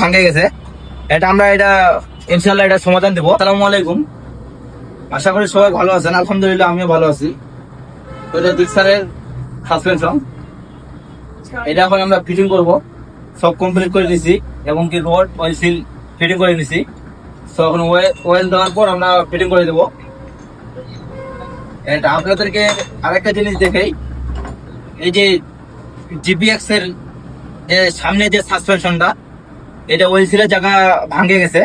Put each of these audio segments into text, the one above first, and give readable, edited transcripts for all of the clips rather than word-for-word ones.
ভাঙে গেছে, এটা আমরা ইনশাল্লাহ এটা সমাধান দেবো। আসসালামু আলাইকুম, আশা করি সবাই ভালো আছেন। আলহামদুলিল্লাহ আমিও ভালো আছি। তো এটা জিক্সারের সাসপেনশন, এটা এখন আমরা ফিটিং করব। সব কমপ্লিট করে দিয়েছি এবং কি রড অয়েল সিল ফিটিং করে নিয়েছি। তো এখন ওয়েল দেওয়ার পর আমরা ফিটিং করে দেবো। এটা আপনাদেরকে আরেকটা জিনিস দেখাই, এই যে জিপিএক্স এর যে সামনে যে সাসপেনশনটা, এটা ওয়েল সিলের জায়গা ভাঙে গেছে।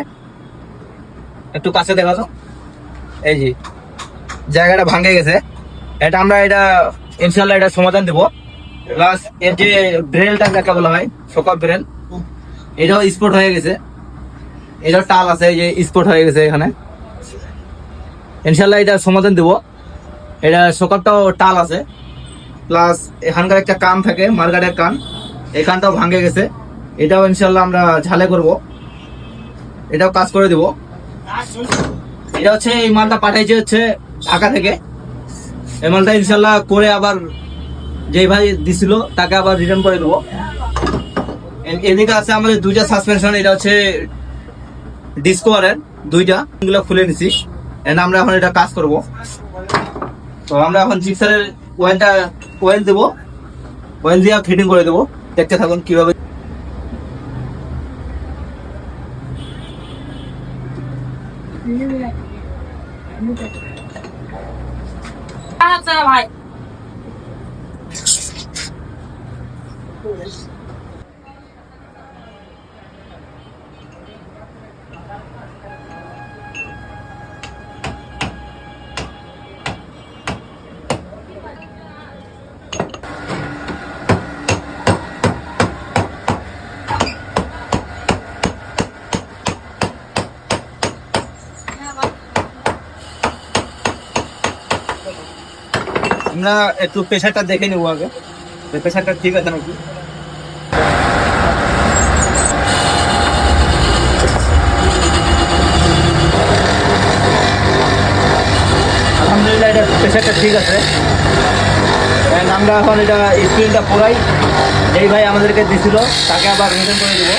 একটু কাছে দেখা তো, এই যে জায়গাটা ভাঙে গেছে, এটা আমরা ইনশাল্লাহ এটা সমাধান দেবো। প্লাস এর যে ব্রেলটা যাকে বলা হয় শক ব্রেল, এটাও স্পট হয়ে গেছে, এটাও টাল আছে, এই যে স্পট হয়ে গেছে এখানে। ইনশাল্লাহ এটা সমাধান দেবো। এটা শকটাও টাল আছে, প্লাস এখানকার একটা কান থাকে মার্গারের কান, এই কানটাও ভাঙে গেছে, এটাও ইনশাল্লাহ আমরা ঝালে করব, এটাও কাজ করে দেবো। এটা হচ্ছে এই মালটা পাঠাইছে হচ্ছে ঢাকা থেকে। এই মালটা ইনশাল্লাহ করে আবার যেই ভাই দিছিল তাকে আবার রিটার্ন করে দেবো। এদিকে আছে আমাদের দুইটা সাসপেনশন, এটা হচ্ছে ডিসকভারের দুইটা, এগুলো খুলে নিছি। আমরা এখন এটা কাজ করব। তো আমরা এখন জিক্সারের ওয়েল দেবো, ওয়েল দিয়ে ফিটিং করে দেবো। দেখতে থাকুন কিভাবে। ভাই আমরা একটু প্রেশারটা দেখে নেবো আগে, প্রেশারটা ঠিক আছে নাকি। আলহামদুলিল্লাহ এটা প্রেশারটা ঠিক আছে। আমরা এখন স্ক্রিনটা পুরাই যেই ভাই আমাদেরকে দিছিল তাকে আবার রিটার্ন করে দেবো।